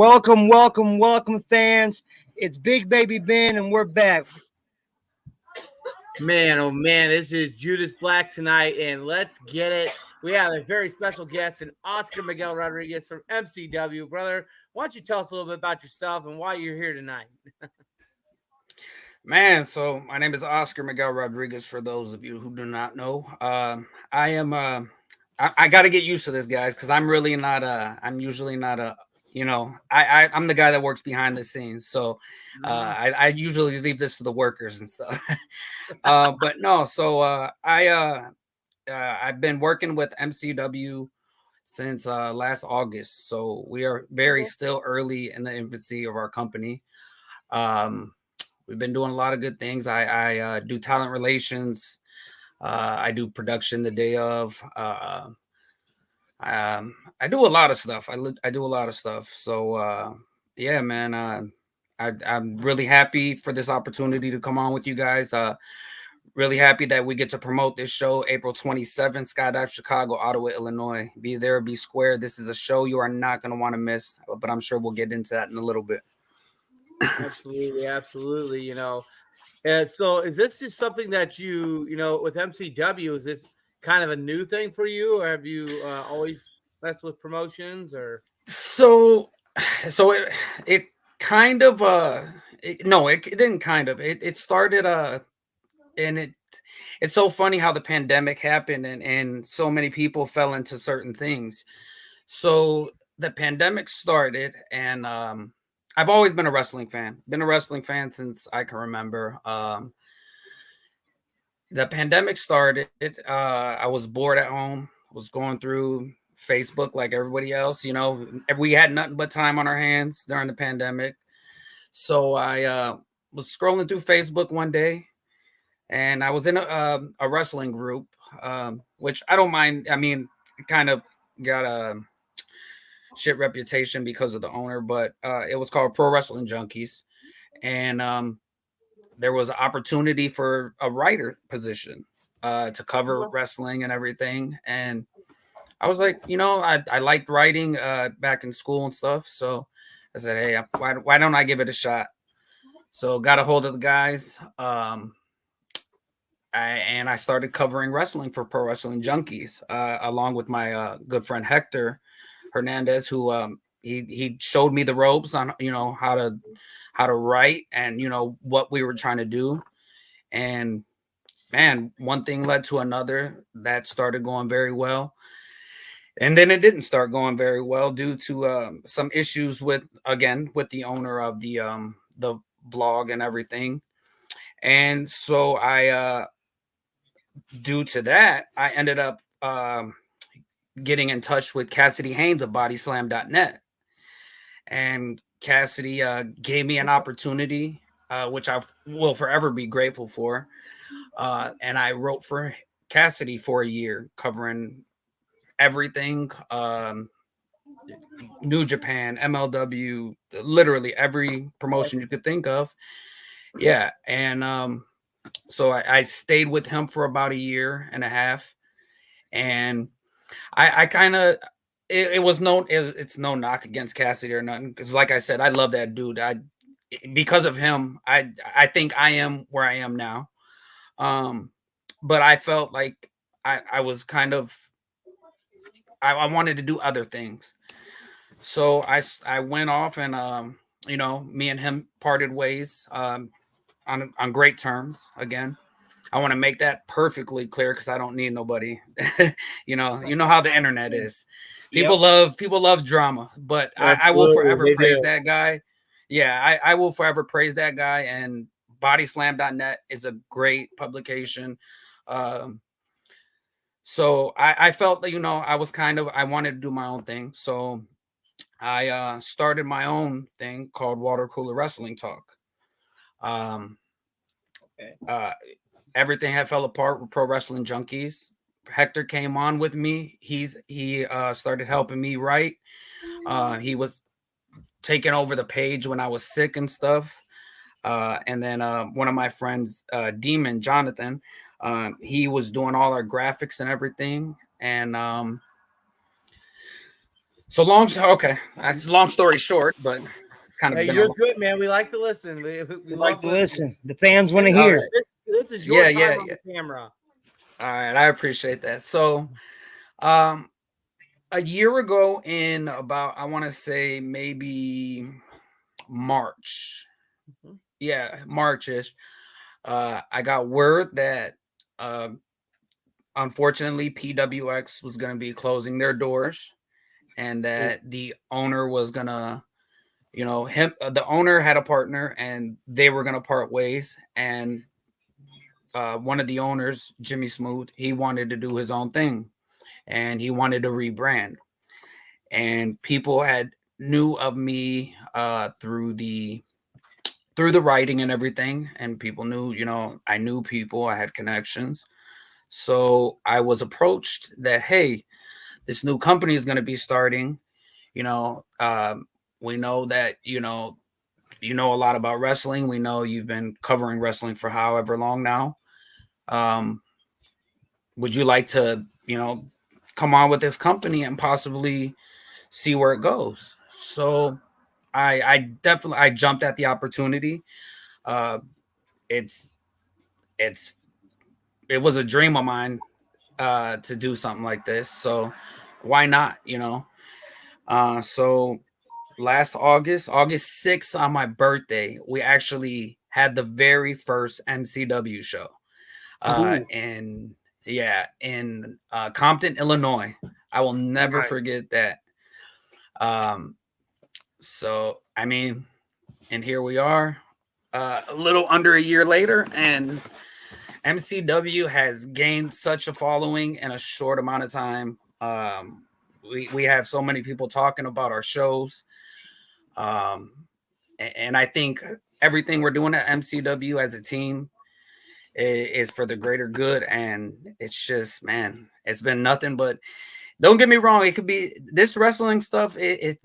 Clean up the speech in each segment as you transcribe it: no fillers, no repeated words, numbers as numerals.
Welcome, fans. It's Big Baby Ben, and we're back. Man, oh man, this is Judas Black tonight, and let's get it. We have a very special guest, and Oscar Miguel Rodriguez from MCW. Brother, why don't you tell us a little bit about yourself and why you're here tonight? Man, so my name is Oscar Miguel Rodriguez. For those of you who do not know, I am. I got to get used to this, guys, because I'm really not a. I'm usually not a. I'm the guy that works behind the scenes. So I usually leave this to the workers and stuff. But no, so I've been working with MCW since last August. So we are very still early in the infancy of our company. We've been doing a lot of good things. I do talent relations. I do production the day of. I do a lot of stuff. I do a lot of stuff. So yeah, man. I'm really happy for this opportunity to come on with you guys. Really happy that we get to promote this show April 27th, Skydive Chicago, Ottawa, Illinois. Be there, be square. This is a show you are not going to want to miss, but I'm sure we'll get into that in a little bit. Absolutely. So is this just something that with MCW, is this kind of a new thing for you, or have you always messed with promotions? Or so it kind of it didn't kind of it started and it's so funny how the pandemic happened and so many people fell into certain things. So the pandemic started, and I've always been a wrestling fan. Been a wrestling fan since I can remember. The pandemic started. I was bored at home. Was going through Facebook like everybody else. We had nothing but time on our hands during the pandemic. So I was scrolling through Facebook one day, and I was in a wrestling group, which I don't mind. I mean, it kind of got a shit reputation because of the owner, but it was called Pro Wrestling Junkies, and there was an opportunity for a writer position to cover wrestling and everything. And I was like, I liked writing back in school and stuff, so I said, hey, why don't I give it a shot? So got a hold of the guys, and I started covering wrestling for Pro Wrestling Junkies, along with my good friend Hector Hernandez, who he showed me the ropes on how to write and what we were trying to do. And man, one thing led to another. That started going very well, and then it didn't start going very well due to some issues with the owner of the blog and everything. And so I due to that, I ended up getting in touch with Cassidy Haynes of bodyslam.net. And Cassidy gave me an opportunity, which I will forever be grateful for. And I wrote for Cassidy for a year, covering everything, New Japan, MLW, literally every promotion you could think of. Yeah. And so I stayed with him for about a year and a half. And I kind of, it's no knock against Cassidy or nothing, because like I said, I love that dude. Because of him, I think I am where I am now. But I felt like I was kind of, I wanted to do other things. So I went off, and me and him parted ways on great terms again. I want to make that perfectly clear, because I don't need nobody. You know how the internet is. People love drama, but I will forever praise that guy. Yeah, I will forever praise that guy. And bodyslam.net is a great publication. So I felt that, I wanted to do my own thing. So I started my own thing called Water Cooler Wrestling Talk. Everything had fell apart with Pro Wrestling Junkies. Hector came on with me. He started helping me write. He was taking over the page when I was sick and stuff. And then one of my friends, Demon Jonathan, he was doing all our graphics and everything. And So okay. That's long story short, but kind of Hey, been you're good, man. We like to listen. We We love like to listening. listen. The fans want to all hear. right. This is Yeah, your yeah, time on yeah. the camera. All right, I appreciate that. So, um, a year ago in about I want to say maybe March. Mhm. Yeah, Marchish. I got word that unfortunately PWX was going to be closing their doors, and that the owner was gonna, the owner had a partner, and they were gonna part ways. And one of the owners, Jimmy Smooth, he wanted to do his own thing, and he wanted to rebrand. And people had knew of me through the writing and everything, and people knew, I knew people, I had connections. So I was approached that, hey, this new company is going to be starting. You know, we know that you know a lot about wrestling. We know you've been covering wrestling for however long now. Um, would you like to, come on with this company and possibly see where it goes? So I definitely I jumped at the opportunity. Uh, it's it's it was a dream of mine to do something like this. So why not? So last August 6th, on my birthday, we actually had the very first NCW show. And yeah, in Compton, Illinois. I will never forget that. Um, so I mean, and here we are, a little under a year later, and MCW has gained such a following in a short amount of time. We have so many people talking about our shows. And I think everything we're doing at MCW as a team is for the greater good. And it's just, man, it's been nothing but, don't get me wrong, it could be this wrestling stuff. It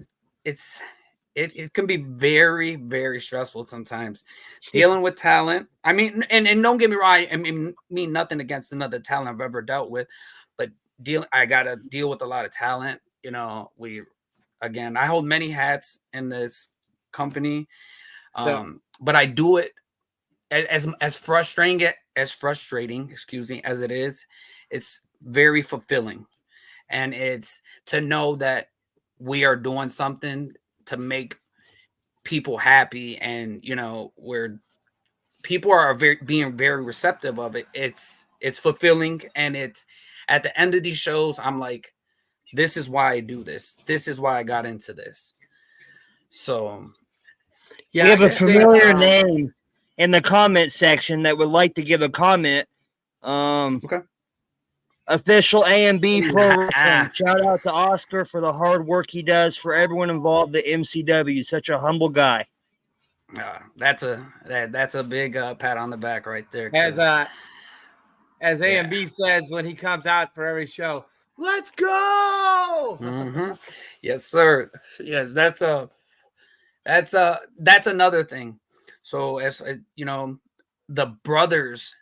can be very, very stressful sometimes dealing with talent. I mean, and don't get me wrong, I mean nothing against another talent I've ever dealt with, but I got to deal with a lot of talent. I hold many hats in this company. But I do it as frustrating, excuse me, as it is. It's very fulfilling, and it's to know that we are doing something to make people happy, and where people are being very receptive of it. It's fulfilling, and it's at the end of these shows, I'm like, this is why I do this. This is why I got into this. So we have a familiar name in the comment section that would like to give a comment. Okay. Official A&B Pro Wrestling. Shout out to Oscar for the hard work he does for everyone involved at MCW. Such a humble guy. That's a big pat on the back right there. As A&B says when he comes out for every show, let's go. Mm-hmm. Yes, sir. Yes, that's another thing. So as the brothers,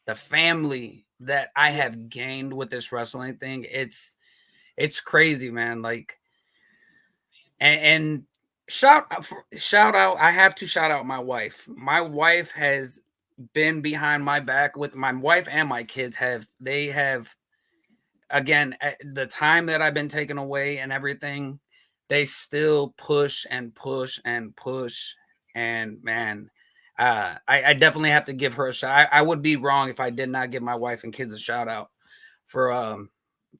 the family that I have gained with this wrestling thing, it's crazy, man. Like, and shout out, I have to shout out my wife. My wife has been behind my back. With my wife and my kids have again, the time that I've been taken away and everything, they still push and push and push. And man, I definitely have to give her a shout. I would be wrong if I did not give my wife and kids a shout out for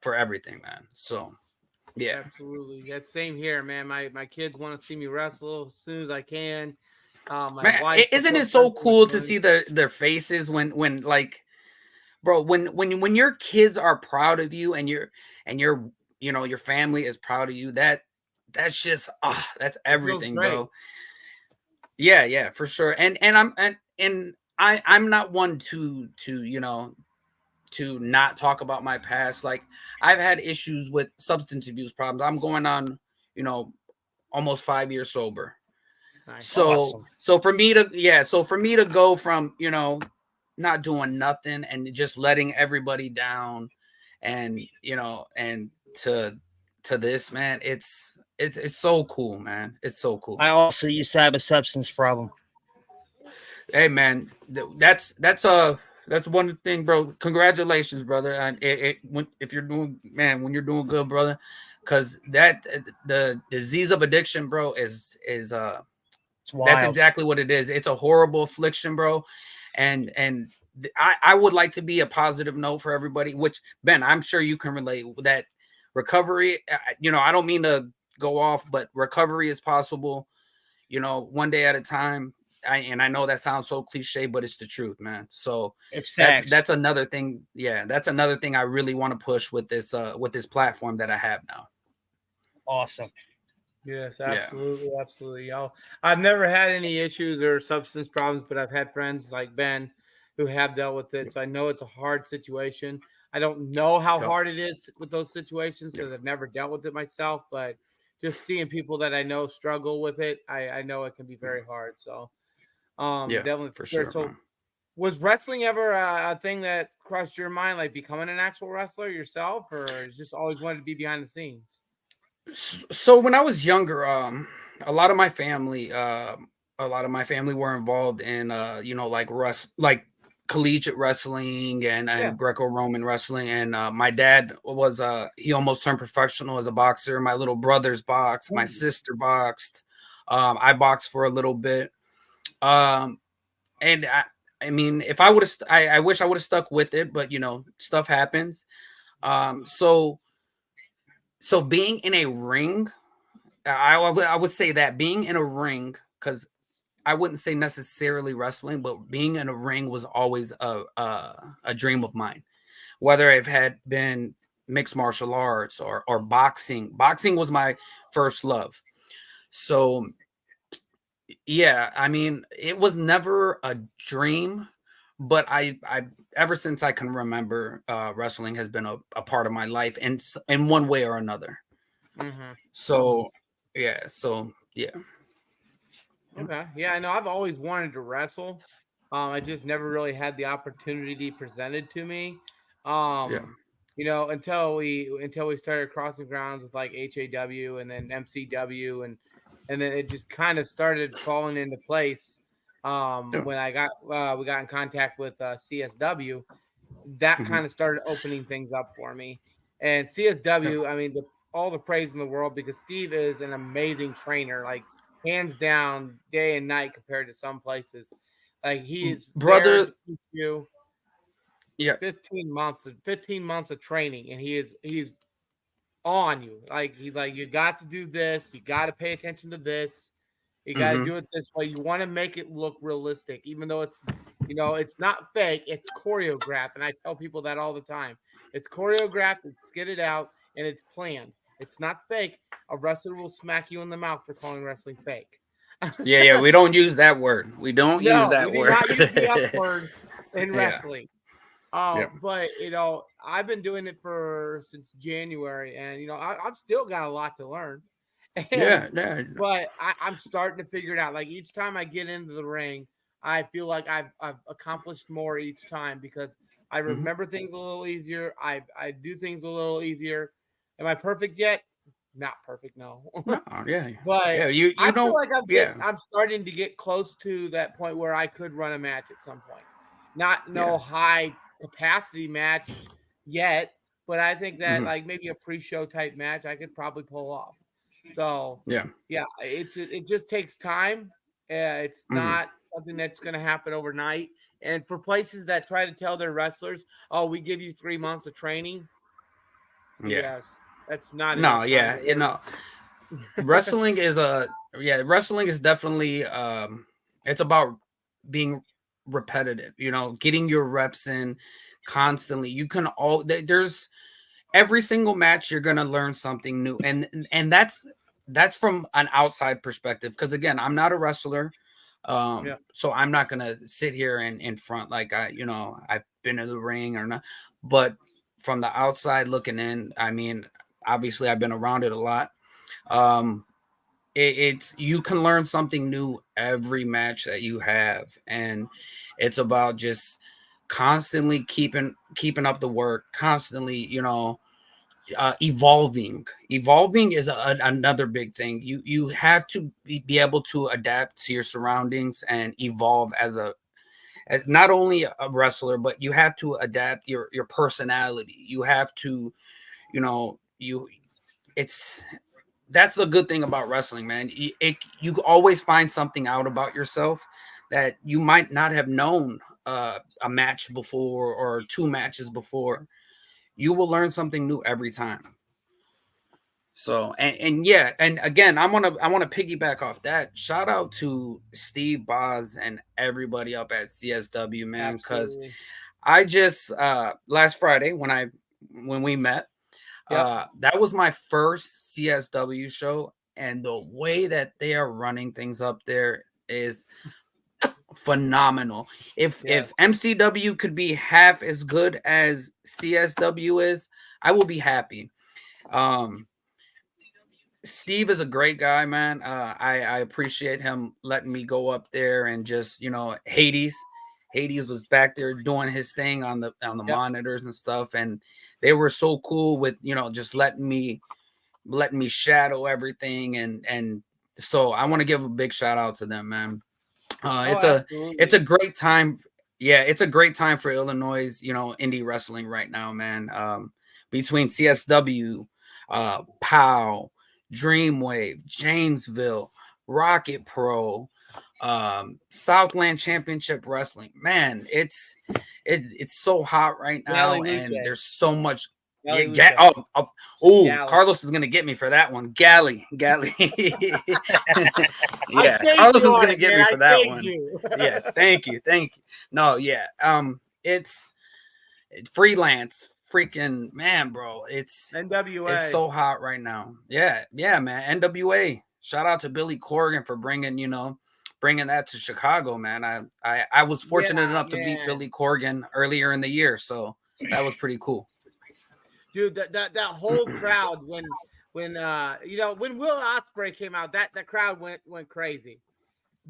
everything, man. So yeah, absolutely. That's same here, man. My kids want to see me wrestle as soon as I can. My man, wife, isn't it so cool to see their faces when like, bro, when your kids are proud of you, and your your family is proud of you, that's just that's everything, bro. Yeah, for sure. And I'm not one to to not talk about my past. Like, I've had issues with substance abuse problems. I'm going on almost 5 years sober. Nice. So for me to go from not doing nothing and just letting everybody down, and and to to this, man, it's so cool, man. It's so cool. I also used to have a substance problem. Hey, man, that's one thing, bro. Congratulations, brother. And if you're doing, man, when you're doing good, brother, because the disease of addiction, bro, is It's wild. that's exactly what it is. It's a horrible affliction, bro. And I would like to be a positive note for everybody, which, Ben, I'm sure you can relate that recovery, I don't mean to go off, but recovery is possible, one day at a time. I know that sounds so cliche, but it's the truth, man. So It's facts. that's another thing. Yeah, that's another thing I really want to push with this platform that I have now. Awesome. Yes, Yeah. absolutely, absolutely. I've never had any issues or substance problems, but I've had friends like Ben who have dealt with it. So I know it's a hard situation. I don't know how Yep. hard it is with those situations because Yep. I've never dealt with it myself, but just seeing people that I know struggle with it, I know it can be very hard. So Yeah, definitely for sure. sure, So man. was wrestling ever a thing that crossed your mind, like becoming an actual wrestler yourself, or just always wanted to be behind the scenes? So when I was younger, a lot of my family, were involved in, like collegiate wrestling and Yeah. Greco-Roman wrestling. And my dad was, he almost turned professional as a boxer. My little brothers boxed. My sister boxed. I boxed for a little bit. And I mean, if I would have, I wish I would have stuck with it, but stuff happens. So being in a ring, I would say that being in a ring, because I wouldn't say necessarily wrestling, but being in a ring was always a dream of mine. Whether it had been mixed martial arts or boxing. Boxing was my first love. So yeah, I mean, it was never a dream, but I ever since I can remember, wrestling has been a part of my life in one way or another. Mm-hmm. So yeah. Okay. Yeah, I know I've always wanted to wrestle. I just never really had the opportunity presented to me. Yeah. Until we started crossing grounds with like HAW and then MCW and then it just kind of started falling into place. Yeah. When we got in contact with CSW, that Mhm. kind of started opening things up for me. And CSW, I mean, all the praise in the world because Steve is an amazing trainer, like hands down, day and night compared to some places. Like he is there Brother, to teach you yeah. 15 months of training, and he's on you. Like he's like, you got to do this, you got to pay attention to this, you got to Mhm. do it this way. You want to make it look realistic, even though it's not fake, it's choreographed. And I tell people that all the time. It's choreographed, it's skitted out, and it's planned. It's not fake. A wrestler will smack you in the mouth for calling wrestling fake. Yeah, we don't use that word. We don't use No, we that do word. not use the F word in Yeah. wrestling. Yeah. But I've been doing it since January, and I've still got a lot to learn. And Yeah. Yeah. but I'm starting to figure it out. Like each time I get into the ring, I feel like I've accomplished more each time because I Mhm. remember things a little easier. I do things a little easier. Am I perfect yet? Not perfect, no. No, yeah. But Yeah, you I feel know, like yeah. I'm starting to get close to that point where I could run a match at some point. Not Yeah. no high capacity match yet, but I think that Mhm. like maybe a pre-show type match I could probably pull off. So Yeah. yeah, it just takes time. It's Mhm. not something that's going to happen overnight. And for places that try to tell their wrestlers, "Oh, we give you 3 months of training," Yeah. BS. That's not No, enough time yeah, to learn. wrestling is definitely, it's about being repetitive, getting your reps in constantly. You can there's every single match you're going to learn something new, and that's from an outside perspective, because again, I'm not a wrestler. Yeah. So I'm not going to sit here and in front like I've been in the ring or not, but from the outside looking in, I mean, obviously I've been around it a lot. um it's you can learn something new every match that you have, and it's about just constantly keeping up the work, constantly Evolving is another big thing. You have to be able to adapt to your surroundings and evolve as not only a wrestler, but you have to adapt your personality. You have to, that's the good thing about wrestling, man. You always find something out about yourself that you might not have known a match before or 2 matches before. You will learn something new every time. So and yeah, and again, I want to piggyback off that. Shout out to Steve Boz and everybody up at CSW, man, because I just last Friday when we met, that was my first CSW show, and the way that they are running things up there is phenomenal. If MCW could be half as good as CSW is, I will be happy. Steve is a great guy, man. I appreciate him letting me go up there and just, Hades was back there doing his thing on the monitors and stuff, and they were so cool with, just letting me shadow everything, and so I want to give a big shout out to them, man. It's a great time. Yeah, it's a great time for Illinois, indie wrestling right now, man. Between CSW, POW, Dreamwave, Janesville, Rocket Pro, Southland Championship Wrestling. Man, it's so hot right now, and there's so much. Carlos is gonna get me for that one. Galley. Yeah, Carlos is gonna get me for that one. Yeah, thank you. No, yeah, it's freelance. Freaking man, bro, it's NWA. It's so hot right now. Yeah, man. NWA. Shout out to Billy Corgan for bringing that to Chicago, man. I was fortunate enough to beat Billy Corgan earlier in the year, so that was pretty cool. Dude, that whole crowd when Will Ospreay came out, that crowd went crazy.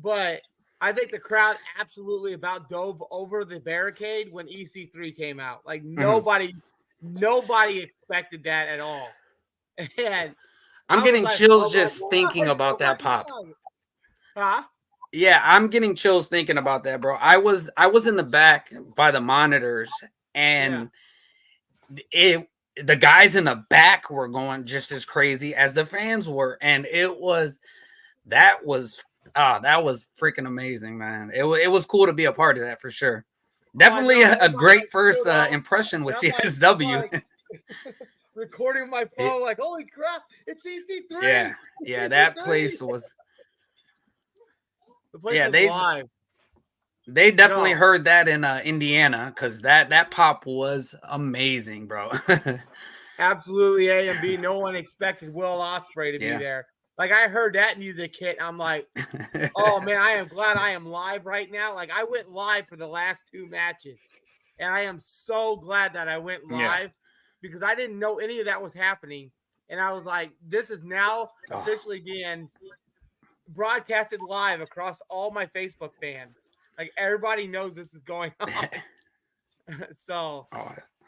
But I think the crowd absolutely about dove over the barricade when EC3 came out. Like nobody expected that at all. And I'm getting chills just thinking about that pop. Huh? Yeah, I'm getting chills thinking about that, bro. I was in the back by the monitors, and the guys in the back were going just as crazy as the fans were, and that was freaking amazing, man. It was cool to be a part of that for sure. Definitely a great first impression with CSW. Recording my phone, like, holy crap, it's EC3. Yeah, that place was. The place was live. They definitely heard that in Indiana, because that pop was amazing, bro. Absolutely, A and B. No one expected Will Ospreay to be there. Like, I heard that music hit, I'm like, oh man, I am glad I am live right now. Like, I went live for the last 2 matches, and I am so glad that I went live because I didn't know any of that was happening, and I was like, this is now officially being broadcasted live across all my Facebook fans. Like, everybody knows this is going on. So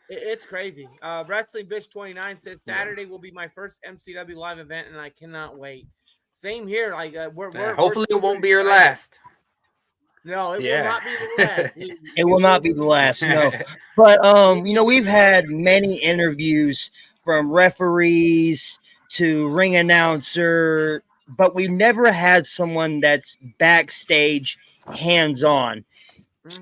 it's crazy. Wrestling Bitch 29 says Saturday will be my first MCW live event, and I cannot wait. Same here. Like hopefully it won't be your last. No, it will not be the last. It will not be the last. No, but we've had many interviews from referees to ring announcer, but we've never had someone that's backstage, hands-on.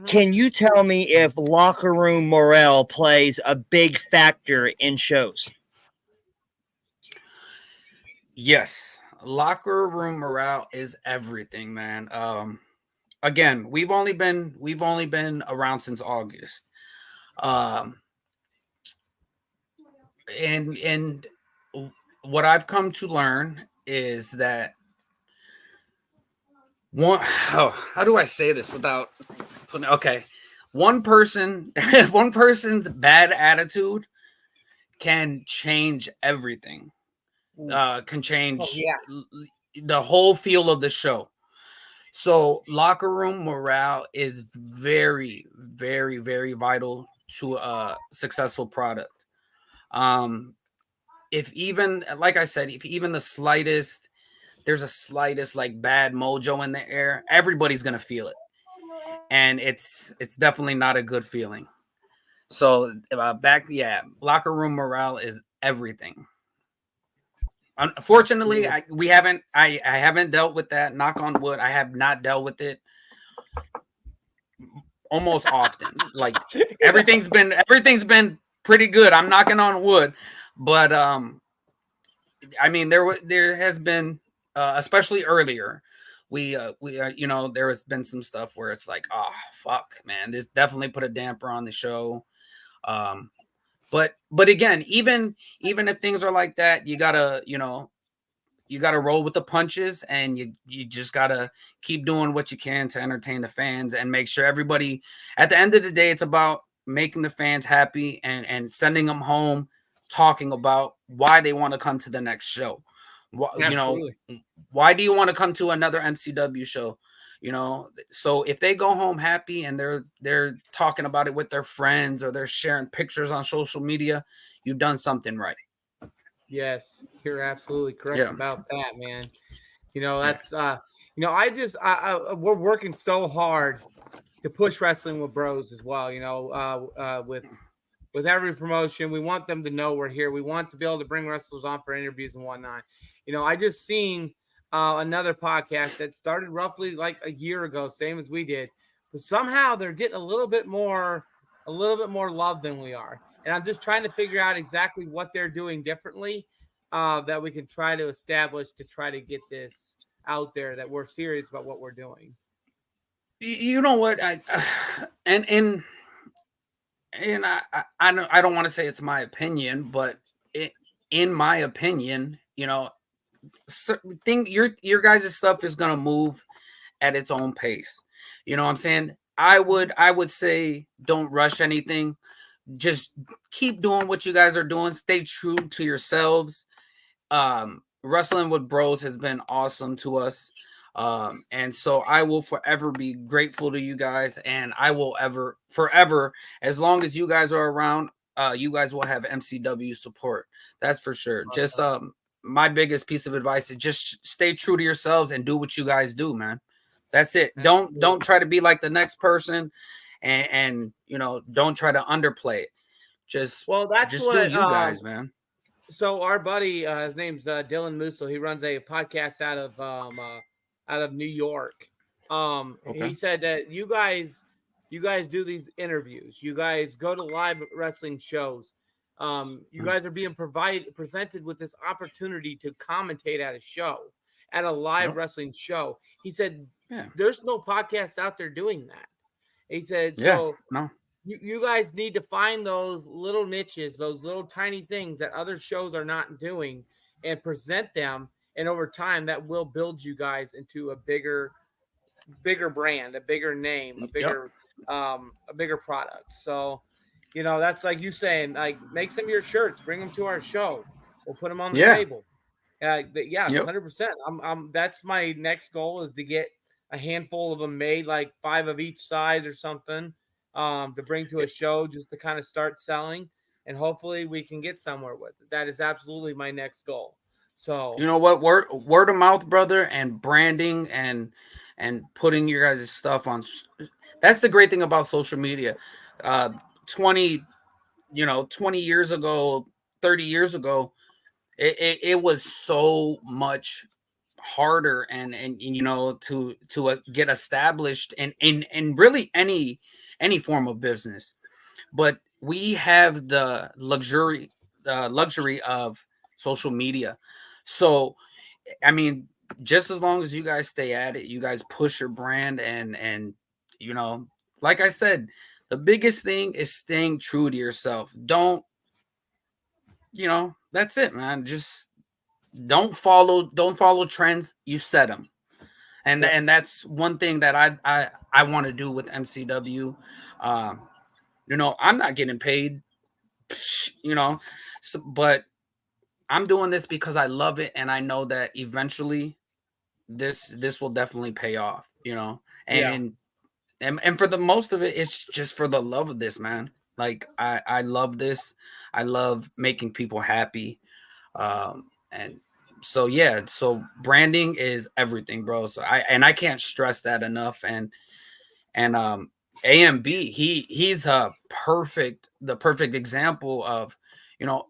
Can you tell me if locker room morale plays a big factor in shows? Yes, locker room morale is everything, man. Again, we've only been around since August. And what I've come to learn is that how do I say this without one person's bad attitude can change everything. Can change the whole feel of the show. So locker room morale is very, very, very vital to a successful product. if even, like I said, if even the slightest, there's a slightest like bad mojo in the air, everybody's gonna feel it, and it's definitely not a good feeling. So locker room morale is everything. Unfortunately, I haven't dealt with that. Knock on wood, I have not dealt with it almost often. Like everything's been pretty good. I'm knocking on wood, but I mean there has been especially earlier. There has been some stuff where it's like, oh fuck, man, this definitely put a damper on the show. Um, but again, even if things are like that, you gotta roll with the punches, and you just gotta keep doing what you can to entertain the fans and make sure everybody. At the end of the day, it's about making the fans happy and sending them home, talking about why they want to come to the next show. Absolutely. Why do you want to come to another MCW show? So if they go home happy and they're talking about it with their friends, or they're sharing pictures on social media, you've done something right. Yes, you're absolutely correct about that, man. That's we're working so hard to push wrestling with bros as well. With every promotion, we want them to know we're here. We want to be able to bring wrestlers on for interviews and whatnot. I just seen another podcast that started roughly like a year ago, same as we did, but somehow they're getting a little bit more love than we are. And I'm just trying to figure out exactly what they're doing differently that we can try to establish to try to get this out there that we're serious about what we're doing. You know what? And I don't want to say it's my opinion, but in my opinion, your guys' stuff is gonna move at its own pace. You know what I'm saying? I would say don't rush anything. Just keep doing what you guys are doing. Stay true to yourselves. Wrestling with Bros has been awesome to us. And so I will forever be grateful to you guys, and I will forever, as long as you guys are around, you guys will have MCW support. That's for sure. Just my biggest piece of advice is just stay true to yourselves and do what you guys do, man. That's it. Don't try to be like the next person, and don't try to underplay it. Just do you guys, man. So our buddy, his name's Dylan Musso. He runs a podcast out of New York. Okay. He said that you guys do these interviews. You guys go to live wrestling shows. You guys are being presented with this opportunity to commentate at a show, at a live wrestling show. He said, there's no podcast out there doing that. He said, so no. You guys need to find those little niches, those little tiny things that other shows are not doing, and present them. And over time, that will build you guys into a bigger brand, a bigger name, a bigger product. So, that's like you saying, like, make some of your shirts, bring them to our show. We'll put them on the table. 100%. That's my next goal, is to get a handful of them made, like 5 of each size or something, to bring to a show, just to kind of start selling, and hopefully we can get somewhere with it. That is absolutely my next goal. So you know what, word of mouth, brother, and branding and putting your guys' stuff on. That's the great thing about social media. 20 years ago, 30 years ago, it was so much harder and to get established in really any form of business. But we have the luxury of social media. So I mean, just as long as you guys stay at it, you guys push your brand, and like I said, the biggest thing is staying true to yourself. Don't that's it, man. Just don't follow trends. You set them. And that's one thing that I want to do with MCW. I'm not getting paid, but I'm doing this because I love it, and I know that eventually this will definitely pay off, and for the most of it, it's just for the love of this, man. Like I love this. I love making people happy. And so yeah, so branding is everything, bro. So I can't stress that enough. And AMB, he's the perfect example of, you know,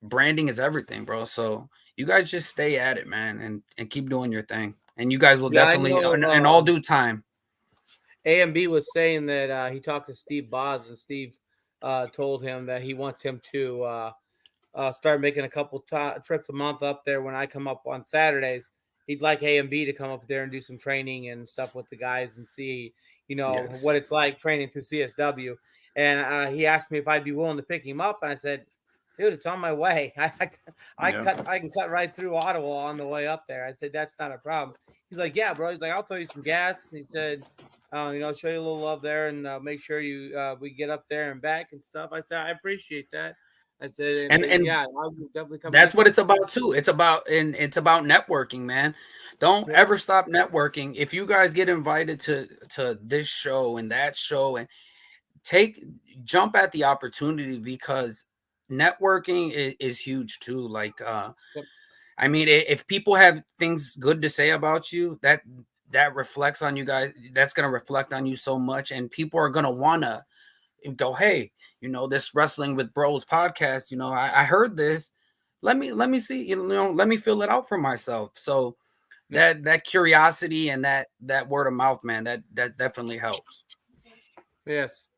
branding is everything, bro. So you guys just stay at it, man, and keep doing your thing. And you guys will Yeah, I definitely know. in all due time. AMB was saying that he talked to Steve Boz, and Steve told him that he wants him to start making a couple trips a month up there when I come up on Saturdays. He'd like AMB to come up there and do some training and stuff with the guys and see, what Yes. it's like training through CSW. And he asked me if I'd be willing to pick him up, and I said, "Dude, it's on my way. Yeah. I can cut right through Ottawa on the way up there." I said, "That's not a problem." He's like, "Yeah, bro." He's like, "I'll throw you some gas." He said, show you a little love there and make sure we get up there and back and stuff. I said, "I appreciate that." I said, And yeah, I will definitely come that's get what you. it's about too. It's about networking, man. Don't Yep. ever stop networking. If you guys get invited to this show and that show, and jump at the opportunity, because networking is huge too. Like Yep. I mean, if people have things good to say about you, that reflects on you guys. That's gonna reflect on you so much, and people are gonna wanna go, hey, this Wrestling with Bros podcast. I heard this. Let me see. Let me fill it out for myself. So Yep. that curiosity and that word of mouth, man, that definitely helps. Yes,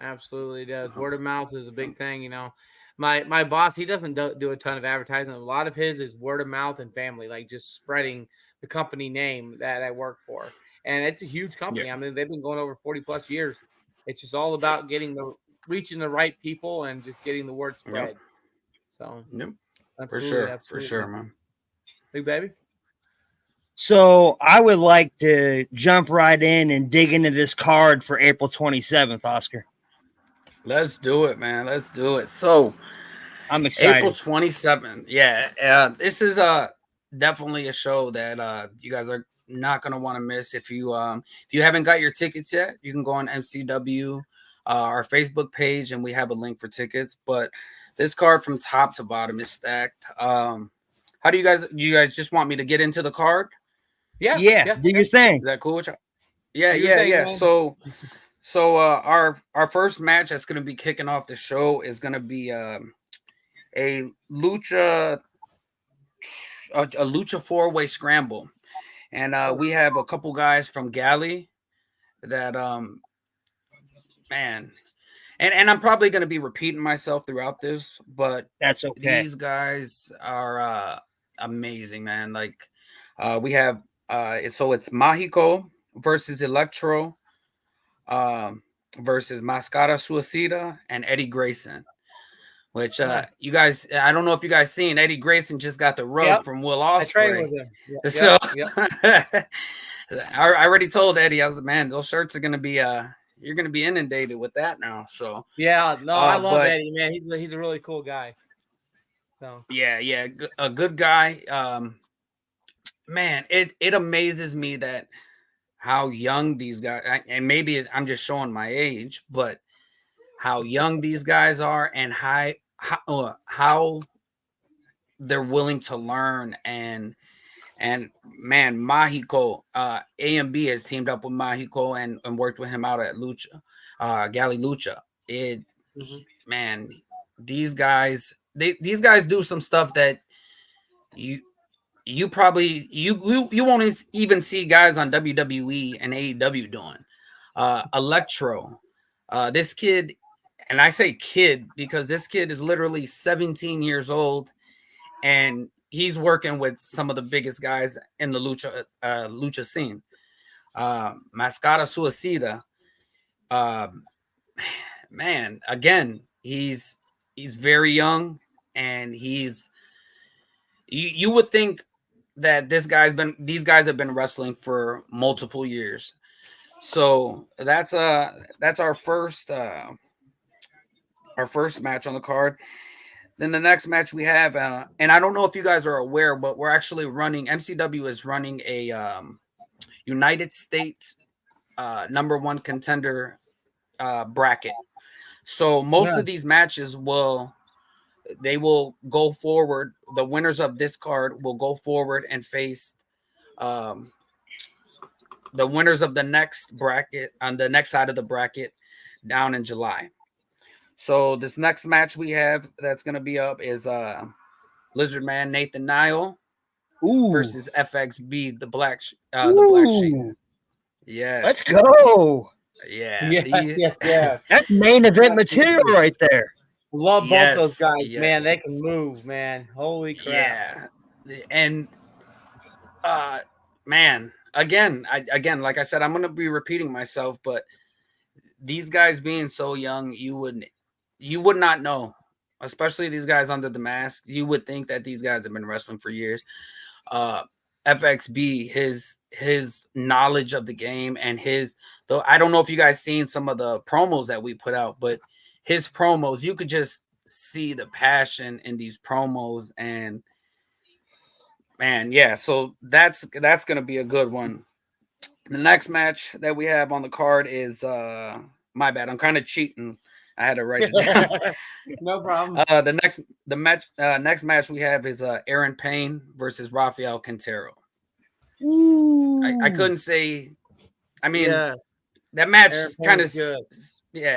absolutely does. So, Word of mouth is a big thing. My boss, he doesn't do a ton of advertising. A lot of his is word of mouth and family, like just spreading the company name that I work for. And it's a huge yeah, company. I mean, they've been going over 40 plus years. It's just all about reaching the right people and just getting the word yep, spread. So yep, absolutely, for sure, absolutely. man. Big baby. So I would like to jump right in and dig into this card for April 27th, Oscar. Let's do it, man. Let's do it. So I'm April excited. 27th. Yeah. This is definitely a show that you guys are not gonna want to miss. If you haven't got your tickets yet, you can go on MCW, our Facebook page, and we have a link for tickets. But this card from top to bottom is stacked. How do you guys just want me to get into the card? Yeah, Yeah, yeah, do yeah. your thing. Is that cool with you? Yeah, Do your yeah, thing, yeah. man. So our first match that's gonna be kicking off the show is gonna be a lucha a lucha four-way scramble, and we have a couple guys from Galley that man, and I'm probably going to be repeating myself throughout this, but That's okay. these guys are amazing, man. Like we have so it's Mahiko versus Electro, um versus Mascara Suicida and Eddie Grayson. Which Nice. you guys, I don't know if you guys seen Eddie Grayson just got the rug Yep. from Will I trained with Ospreay. him. So Yep. I already told Eddie, I was like, man, those shirts are gonna be you're gonna be inundated with that now. So Yeah, no, I love but Eddie, man. He's a really cool guy. So yeah, a good guy. Man, it amazes me that how young these guys, and maybe I'm just showing my age, but how young these guys are, and how they're willing to learn. And man, Mahiko, AMB has teamed up with Mahiko and worked with him out at Lucha, Galley Lucha. mhm. Man, these guys do some stuff that you probably you won't even see guys on WWE and AEW doing. Electro, this kid, and I say kid because this kid is literally 17 years old, and he's working with some of the biggest guys in the lucha scene. Mascara Suicida, uh, man, again, he's very young, and you would think that these guys have been wrestling for multiple years. So that's our first match on the card. Then the next match we have, and I don't know if you guys are aware, but we're actually running. MCW is running a United States number one contender bracket. So most Yeah. of these matches will they will go forward. The winners of this card will go forward and face um, the winners of the next bracket on the next side of the bracket down in July. So this next match we have that's going to be up is Lizard Man Nathan Nile Ooh. versus FXB the Black Sheep. Ooh. Yes. Let's go. Yeah. Yes. That's main event Yeah. material right there. Love both those Yes, guys, yeah. man. They can move, man. Holy crap. Yeah. And man, again, like I said, I'm gonna be repeating myself, but these guys being so young, you would not know, especially these guys under the mask. You would think that these guys have been wrestling for years. FXB, his knowledge of the game and though I don't know if you guys seen some of the promos that we put out, but his promos, you could just see the passion in these promos, and man, yeah. So that's gonna be a good one. The next match that we have on the card is my bad. I'm kind of cheating. I had to write it down. No problem. Next match we have is Aaron Payne versus Rafael Quintero. I couldn't say. I mean, that match kind of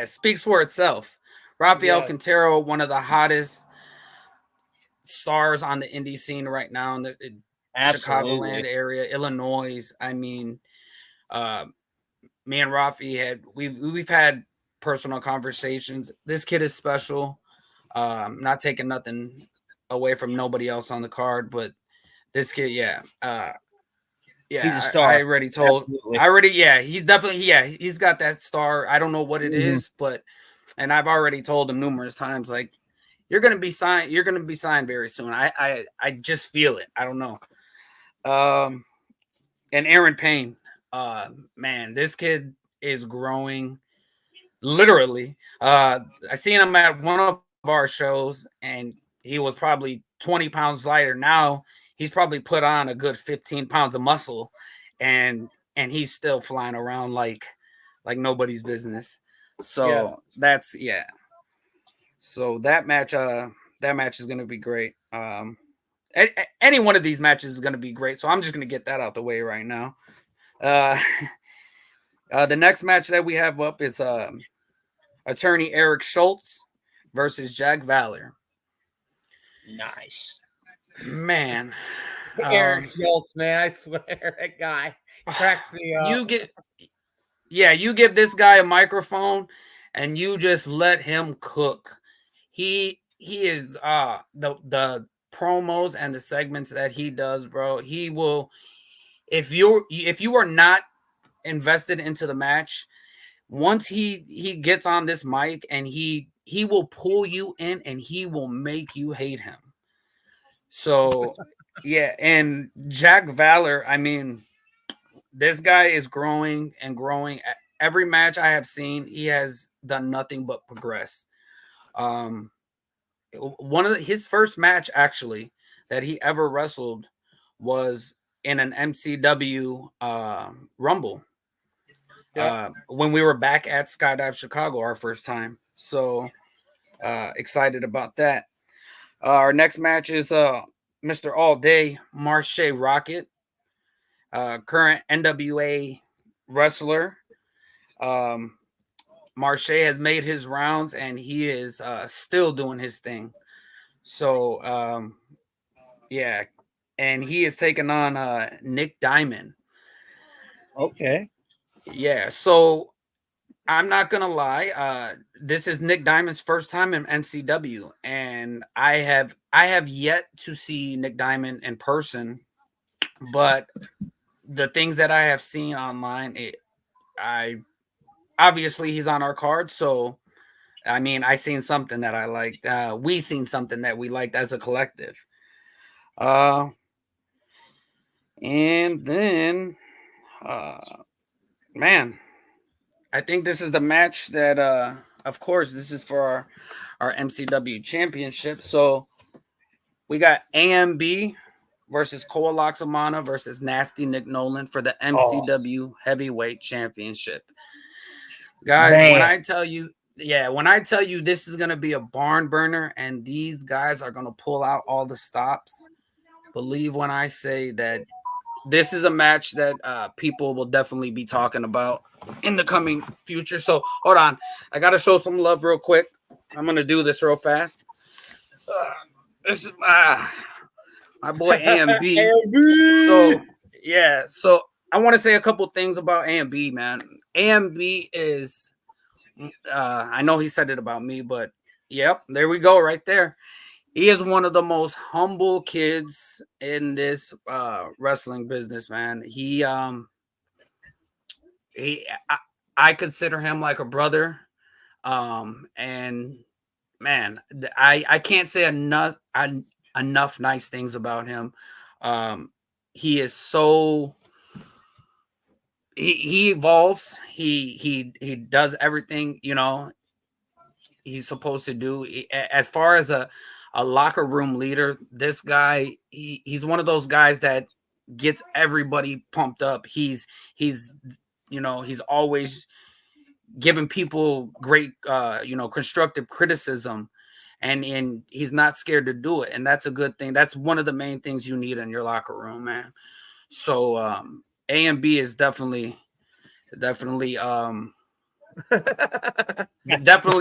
speaks for itself. Rafael Quintero, one of the hottest stars on the indie scene right now in the Chicagoland area, Illinois. I mean, me and Rafi we've had personal conversations. This kid is special. Not taking nothing away from nobody else on the card, but this kid, he's a star. I already told. Absolutely. He's definitely he's got that star. I don't know what it is, but and I've already told him numerous times, like, you're gonna be signed. You're gonna be signed very soon. I just feel it. I don't know. And Aaron Payne, man, this kid is growing. Literally, I seen him at one of our shows, and he was probably 20 pounds lighter. Now he's probably put on a good 15 pounds of muscle, and he's still flying around like nobody's business. So that's So that match is going to be great. Any one of these matches is going to be great. So I'm just going to get that out the way right now. The next match that we have up is attorney Eric Schultz versus Jack Valor. Nice. Man. Eric Schultz, man, I swear, that guy cracks me up. You give this guy a microphone and you just let him cook. He is the promos and the segments that he does, bro. He will, if you are not invested into the match, once he gets on this mic, and he will pull you in and he will make you hate him. So and Jack Valor, I mean, this guy is growing and growing. Every match I have seen, he has done nothing but progress. One of his first match actually that he ever wrestled was in an MCW Rumble. When we were back at Skydive Chicago our first time. So excited about that. Our next match is Mr. All Day Marche Rocket, current NWA wrestler. Marche has made his rounds and he is still doing his thing. So and he is taking on Nick Diamond. Okay. Yeah, so I'm not gonna lie. This is Nick Diamond's first time in NCW, and I have yet to see Nick Diamond in person, but the things that I have seen online, obviously he's on our card, so I mean, I seen something that I liked. We seen something that we liked as a collective. And then man, I think this is the match that of course this is for our MCW championship. So we got AMB versus Koa Loxamana versus Nasty Nick Nolan for the MCW heavyweight championship. Guys, when I tell you Yeah, when I tell you this is going to be a barn burner and these guys are going to pull out all the stops, believe when I say that this is a match that people will definitely be talking about in the coming future. So hold on, I got to show some love real quick. I'm going to do this real fast. This is my boy AMB. So yeah, so I want to say a couple things about AMB, man. AMB is I know he said it about me, but yep, there we go, right there. He is one of the most humble kids in this wrestling business, man. I consider him like a brother. And man, I can't say enough nice things about him. He is so he evolves. He does everything, you know, he's supposed to do. As far as a locker room leader, this guy, he's one of those guys that gets everybody pumped up. He's you know, he's always giving people great you know, constructive criticism, and he's not scared to do it, and that's a good thing. That's one of the main things you need in your locker room, man. So A and B is definitely definitely,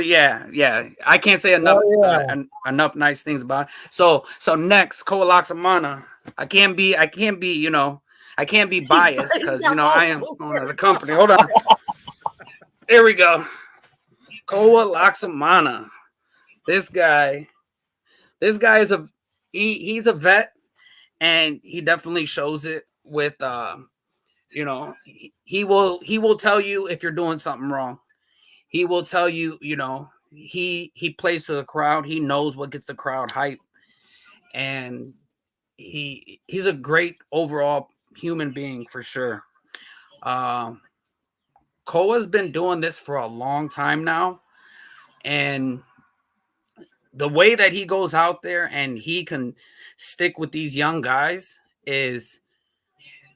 yeah. I can't say enough enough nice things about it. So next, Koalaxamana. I can't be, you know, I can't be biased because, you know, I am owner of the company. Hold on. Here we go. Koalaxamana. This guy is he's a vet, and he definitely shows it with you know, he will tell you if you're doing something wrong. He will tell you, you know, he plays to the crowd. He knows what gets the crowd hype, and he's a great overall human being for sure. Koa's been doing this for a long time now, and the way that he goes out there and he can stick with these young guys is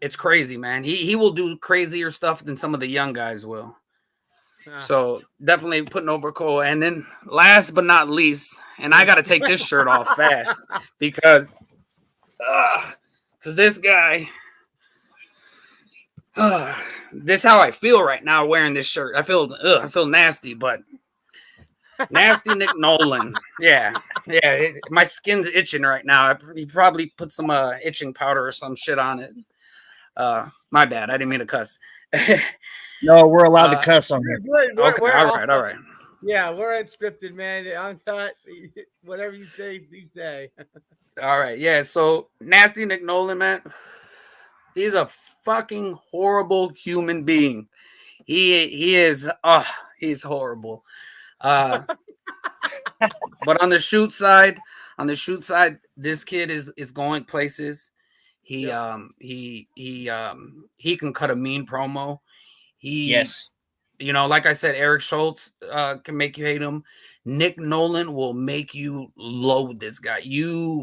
it's crazy, man. He will do crazier stuff than some of the young guys will. So definitely putting over Cole. And then last but not least, and I got to take this shirt off fast because this guy, this is how I feel right now wearing this shirt. I feel nasty, but nasty Nick Nolan. Yeah. My skin's itching right now. He probably put some itching powder or some shit on it. My bad. I didn't mean to cuss. No, we're allowed to cuss on here. Okay, all right. Yeah, we're unscripted, man. Uncut. Whatever you say, you say. All right, yeah. So nasty Nick Nolan, man. He's a fucking horrible human being. He is. He's horrible. But on the shoot side, this kid is going places. He can cut a mean promo. Yes. You know, like I said, Eric Schultz can make you hate him. Nick Nolan will make you loathe this guy. You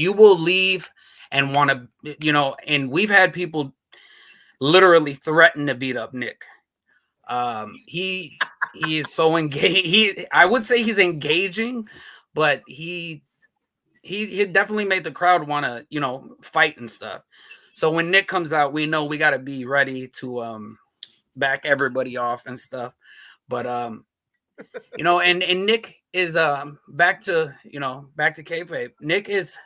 will leave and want to, you know, and we've had people literally threaten to beat up Nick. He is so engaged. I would say he's engaging, but he definitely made the crowd want to, you know, fight and stuff. So when Nick comes out, we know we got to be ready to back everybody off and stuff. But you know, and Nick is back to kayfabe. Nick is,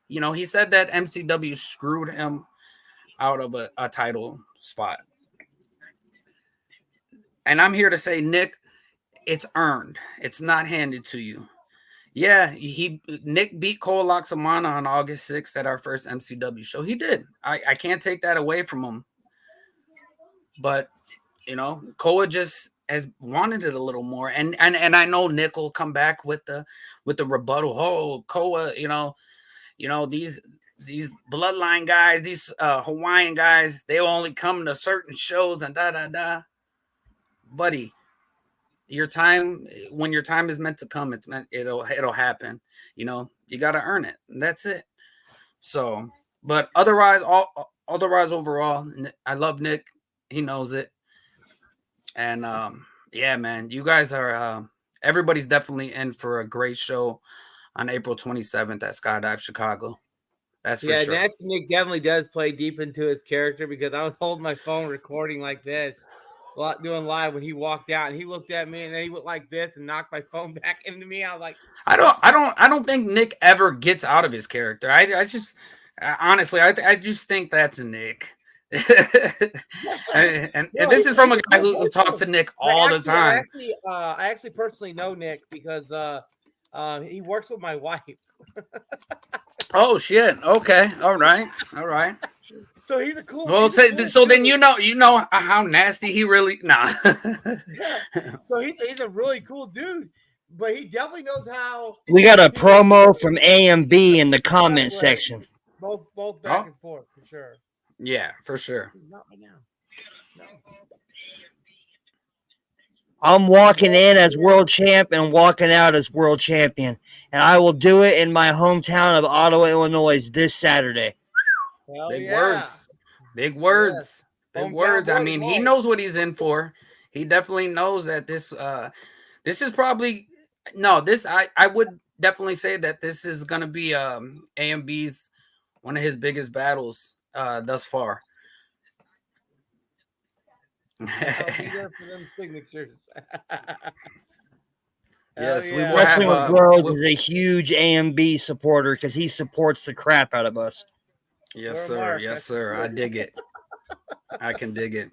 you know, he said that MCW screwed him out of a title spot. And I'm here to say, Nick, it's earned. It's not handed to you. Yeah, Nick beat Koalaxamana on August 6th at our first MCW show. He did. I can't take that away from him. But, you know, Koa just has wanted it a little more. And I know Nick will come back with the rebuttal. Oh, Koa, you know, these bloodline guys, these Hawaiian guys, they only come to certain shows and da. Buddy, when your time is meant to come, it'll happen. You know, you got to earn it. And that's it. So, but otherwise overall, I love Nick. He knows it. And Yeah, man. You guys are everybody's definitely in for a great show on April 27th at Skydive Chicago. That's for Yeah, sure. Nasty Nick definitely does play deep into his character because I was holding my phone recording like this, doing live when he walked out and he looked at me and then he went like this and knocked my phone back into me. I was like, I don't think Nick ever gets out of his character. I just honestly I just think that's Nick. and no, this is from a he's guy cool who talks to Nick I all the actually, time. I actually personally know Nick because he works with my wife. Oh shit. Okay. All right. All right. So he's a cool. Well, He's a cool so then dude. you know how nasty he really nah. Yeah. So he's a really cool dude, but he definitely knows how. We got a to- promo from A and B in the Yeah, comment go ahead. section. Both back Oh. and forth for sure. Yeah, for sure. Not right now. No. I'm walking in as world champ and walking out as world champion. And I will do it in my hometown of Ottawa, Illinois this Saturday. Hell Big yeah. words. Big words. Big Hometown words. I boy mean, he tonight. knows what he's in for. He definitely knows that this is probably no, this I would definitely say that this is gonna be AMB's one of his biggest battles thus far. I'll be there for them signatures. Yes, we yeah. will have Wrestling with Bros is a huge AMB supporter because he supports the crap out of us. Yes, We're sir. Mark. Yes, That's sir. I good. dig it. I can dig it.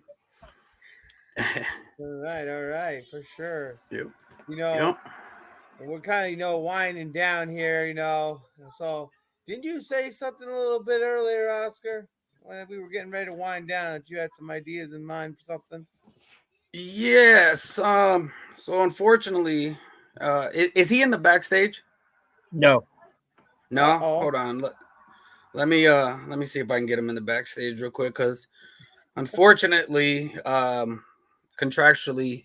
All right, for sure. Yep. You know, Yep. we're kind of winding down here. So didn't you say something a little bit earlier, Oscar? When we were getting ready to wind down, that you had some ideas in mind for something. Yes. So unfortunately, is he in the backstage? No. No. Uh-oh. Hold on. Let me see if I can get him in the backstage real quick because unfortunately, contractually,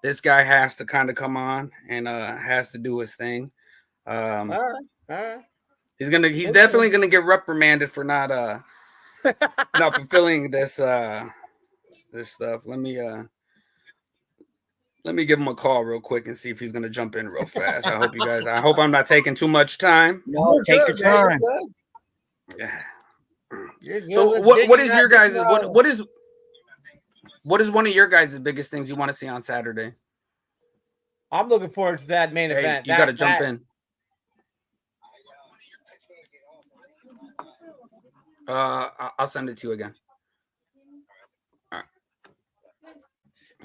this guy has to kind of come on and has to do his thing. All right. He's definitely gonna get reprimanded for not fulfilling this stuff. Let me give him a call real quick and see if he's gonna jump in real fast. I hope I'm not taking too much time. No, You're take good, your man. time. Yeah. You're good. So Let's what dig is in your that guys' big what is one of your guys' biggest things you want to see on Saturday? I'm looking forward to that main Hey, event. you got to jump in. I'll send it to you again.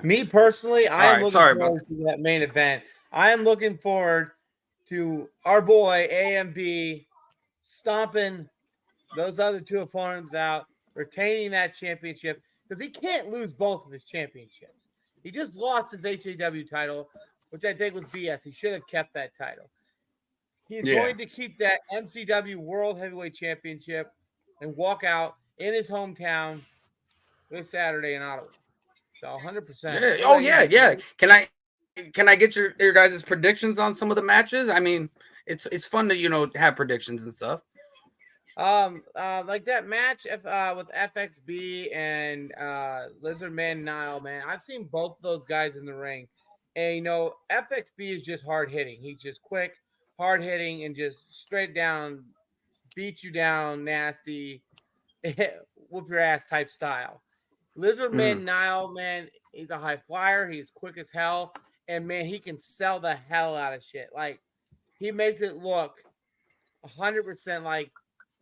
Me personally, I am looking sorry, forward to that main event. I am looking forward to our boy AMB stomping those other two opponents out, retaining that championship because he can't lose both of his championships. He just lost his HAW title, which I think was BS. He should have kept that title. He's going to keep that MCW World Heavyweight Championship and walk out in his hometown this Saturday in Ottawa. So 100%. Yeah. Oh yeah. Can I get your guys' predictions on some of the matches? I mean, it's fun to have predictions and stuff. Like that match with FXB and Lizardman Nile, man. I've seen both those guys in the ring, and FXB is just hard hitting. He's just quick, hard hitting, and just straight down, beat you down, nasty, whoop your ass type style. Lizardman Nile, man, he's a high flyer. He's quick as hell, and man, he can sell the hell out of shit. Like he makes it look 100% like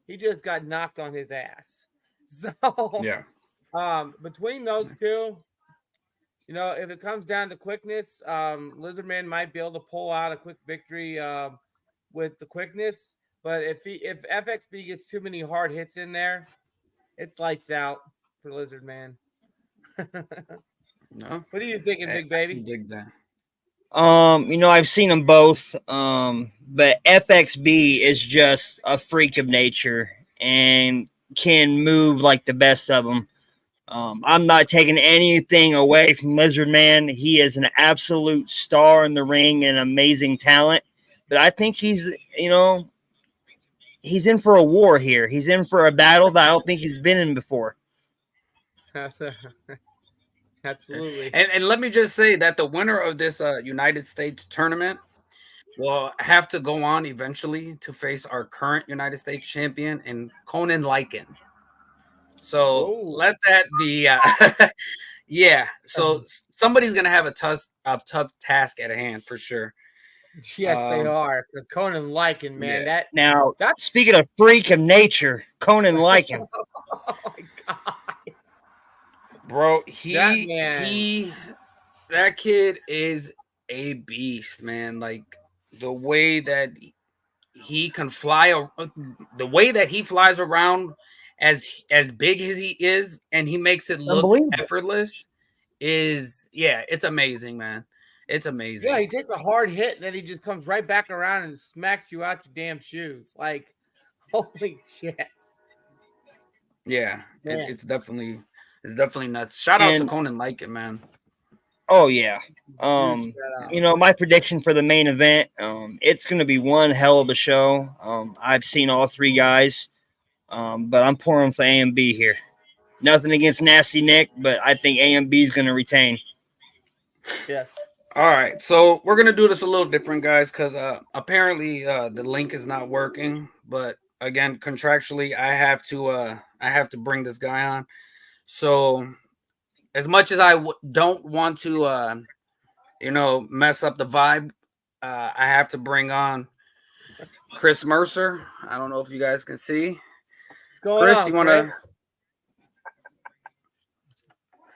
he just got knocked on his ass. So yeah, between those two, if it comes down to quickness, Lizardman might be able to pull out a quick victory with the quickness. But if FXB gets too many hard hits in there, it's lights out for Lizardman. No. What are you thinking, big baby? Dig that. I've seen them both. But FXB is just a freak of nature and can move like the best of them. I'm not taking anything away from Lizard Man. He is an absolute star in the ring and amazing talent. But I think he's in for a war here. He's in for a battle that I don't think he's been in before. Absolutely. And let me just say that the winner of this United States tournament will have to go on eventually to face our current United States champion in Conan Lycan. So Oh. let that be. Yeah. So somebody's gonna have a tough task at hand for sure. Yes, they are. Because Conan Lycan, man, Yeah. Now, that's speaking of freak of nature, Conan Lycan. oh my god. Bro, That man. that kid is a beast, man. Like the way that he can fly, the way that he flies around as big as he is, and he makes it look Unbelievable. effortless. It's amazing, man. It's amazing. Yeah, he takes a hard hit, and then he just comes right back around and smacks you out your damn shoes. Like, holy shit. Yeah, Man. it's definitely nuts. Shout out to Conan Lycan, man. Oh yeah. Huge shout out. You know, my prediction for the main event, it's going to be one hell of a show. I've seen all three guys, but I'm pouring for AMB here. Nothing against Nasty Nick, but I think AMB is going to retain. Yes. All right, so we're gonna do this a little different, guys, because apparently the link is not working. But again, contractually, I have to bring this guy on. So as much as I don't want to, mess up the vibe, I have to bring on Chris Mercer. I don't know if you guys can see. What's going Chris, on, you want to?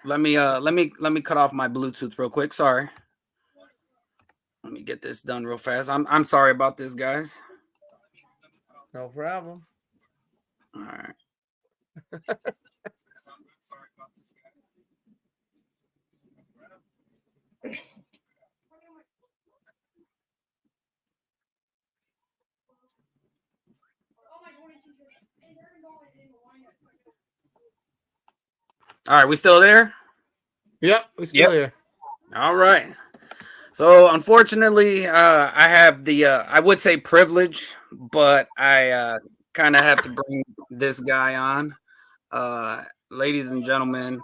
Let me cut off my Bluetooth real quick. Sorry. Let me get this done real fast. I'm sorry about this, guys. No problem. All right. All right, we still there? Yep, we're still here. All right. So unfortunately, I have the I would say privilege, but I kind of have to bring this guy on. Ladies and gentlemen,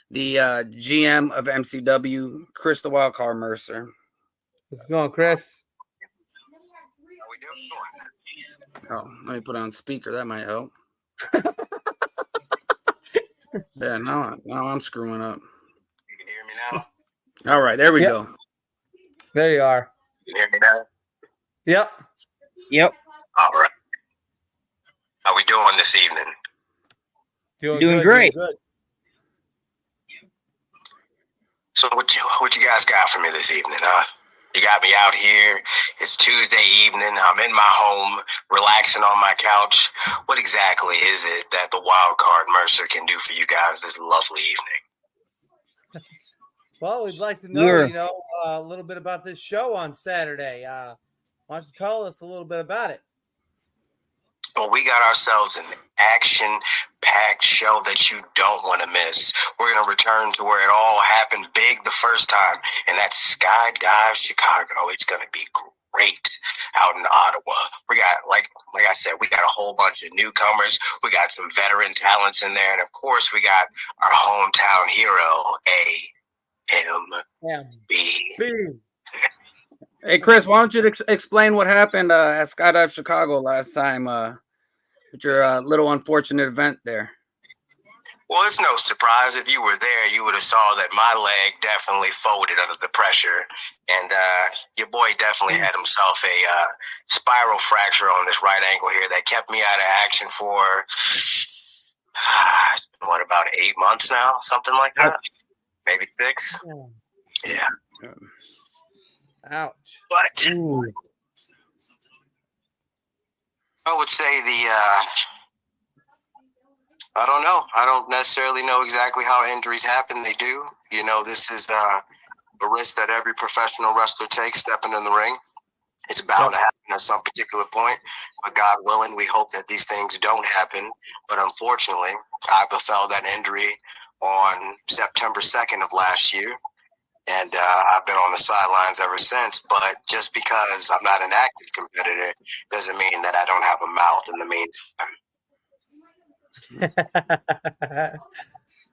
the GM of MCW, Chris the Wildcard Mercer. How's it going, Chris? Oh, let me put on speaker. That might help. Yeah, now I'm screwing up. You can hear me now? All right, there we go. There you are. You can hear me now? Yep. All right. How we doing this evening? Doing good, great. Doing good. So what you guys got for me this evening, huh? You got me out here. It's Tuesday evening. I'm in my home, relaxing on my couch. What exactly is it that the wild card Mercer can do for you guys this lovely evening? Well, we'd like to know, a little bit about this show on Saturday. Why don't you tell us a little bit about it? Well, we got ourselves an action-packed show that you don't want to miss. We're going to return to where it all happened big the first time, and that's Skydive Chicago. It's going to be great out in Ottawa. We got, like I said, we got a whole bunch of newcomers. We got some veteran talents in there, and of course, we got our hometown hero, AMB. Hey, Chris, why don't you explain what happened at Skydive Chicago last time with your little unfortunate event there? Well, it's no surprise. If you were there, you would have saw that my leg definitely folded under the pressure. And your boy definitely had himself a spiral fracture on this right ankle here that kept me out of action for, about 8 months now? Something like that? Maybe 6? Yeah. Ouch. But I would say I don't know. I don't necessarily know exactly how injuries happen. They do. This is a risk that every professional wrestler takes stepping in the ring. It's bound to happen at some particular point. But God willing, we hope that these things don't happen. But unfortunately, I befell that injury on September 2nd of last year. And I've been on the sidelines ever since. But just because I'm not an active competitor doesn't mean that I don't have a mouth in the meantime.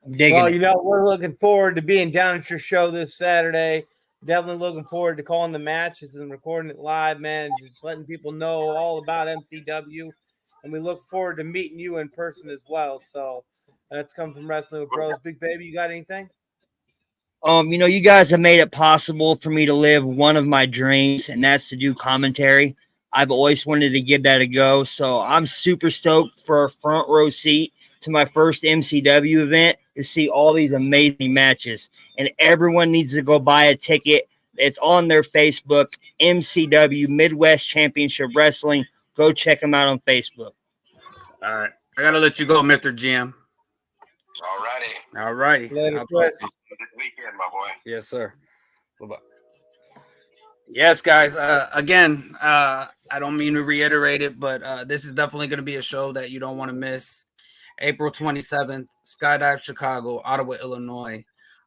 I'm digging Well, it. you know, we're looking forward to being down at your show this Saturday. Definitely looking forward to calling the matches and recording it live, man. And just letting people know all about MCW. And we look forward to meeting you in person as well. So that's coming from Wrestling with Bros. Big Baby, you got anything? You guys have made it possible for me to live one of my dreams, and that's to do commentary. I've always wanted to give that a go, so I'm super stoked for a front row seat to my first MCW event to see all these amazing matches. And everyone needs to go buy a ticket. It's on their Facebook, MCW Midwest Championship Wrestling. Go check them out on Facebook. All right. I got to let you go, Mr. GM. All righty. Later, Chris. Good weekend, my boy. Yes, sir. Bye-bye. Yes, guys. Again, I don't mean to reiterate it, but this is definitely going to be a show that you don't want to miss. April 27th, Skydive Chicago, Ottawa, Illinois.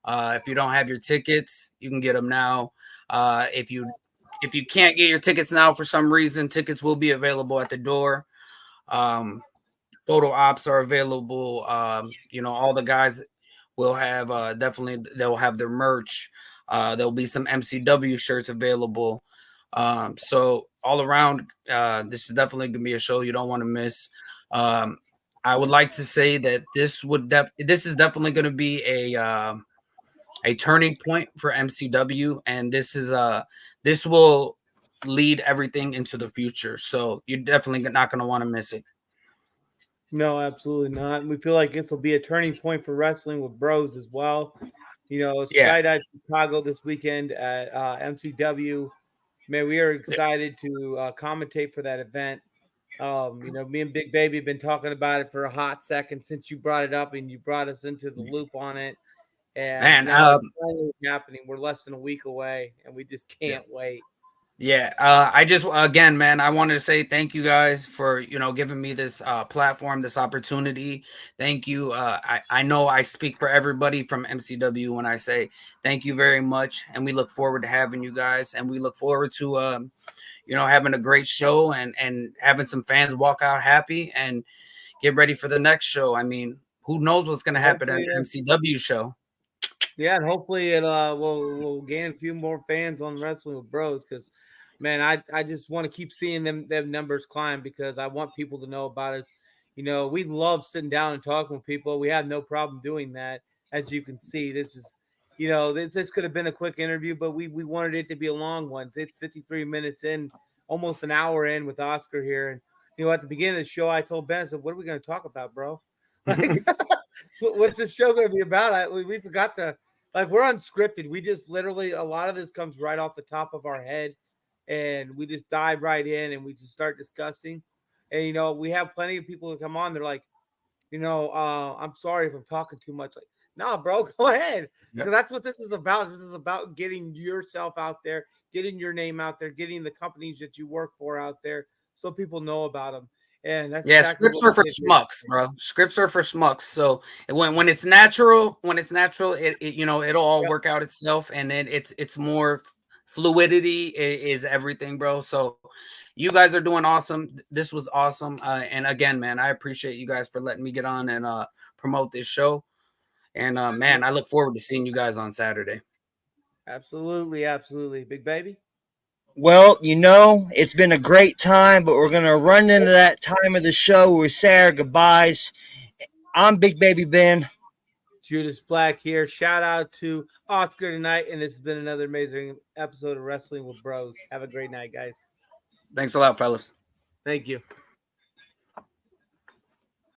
If you don't have your tickets, you can get them now. If you can't get your tickets now for some reason, tickets will be available at the door. Photo ops are available. All the guys will have definitely they'll have their merch. There'll be some MCW shirts available. So all around, this is definitely gonna be a show you don't want to miss. I would like to say that this is definitely going to be a turning point for MCW, and this will lead everything into the future. So you're definitely not going to want to miss it. No, absolutely not. We feel like this will be a turning point for Wrestling with Bros as well. You know, Yeah. Skydive Chicago this weekend at MCW. Man, we are excited to commentate for that event. Me and Big Baby have been talking about it for a hot second since you brought it up and you brought us into the loop on it. And Man, now it's finally happening. We're less than a week away, and we just can't wait. Yeah, I just again, man, I wanted to say thank you guys for giving me this platform, this opportunity. Thank you. I know I speak for everybody from MCW when I say thank you very much, and we look forward to having you guys, and we look forward to having a great show and having some fans walk out happy and get ready for the next show. I mean, who knows what's going to happen at the MCW show? Yeah, and hopefully we'll gain a few more fans on Wrestling with Bros because, man, I just want to keep seeing them numbers climb because I want people to know about us. You know, we love sitting down and talking with people. We have no problem doing that. As you can see, this is, this could have been a quick interview, but we wanted it to be a long one. It's 53 minutes in, almost an hour in with Oscar here. And, at the beginning of the show, I told Ben, I said, what are we going to talk about, bro? Like, what's this show going to be about? We forgot to, we're unscripted. We just literally, a lot of this comes right off the top of our head. And we just dive right in and we just start discussing. And, we have plenty of people who come on. They're like, I'm sorry if I'm talking too much. Like, nah, bro, go ahead. Because that's what this is about. This is about getting yourself out there, getting your name out there, getting the companies that you work for out there so people know about them. And that's exactly scripts are for schmucks, bro. Scripts are for schmucks. So when it's natural, it'll all work out itself, and then it's more fluidity is everything, bro. So you guys are doing awesome. This was awesome, and again, man, I appreciate you guys for letting me get on and promote this show. And man, I look forward to seeing you guys on Saturday. Absolutely, absolutely, Big Baby. Well, it's been a great time, but we're going to run into that time of the show where we say our goodbyes. I'm Big Baby Ben. Judas Black here. Shout out to Oscar tonight, and it's been another amazing episode of Wrestling with Bros. Have a great night, guys. Thanks a lot, fellas. Thank you.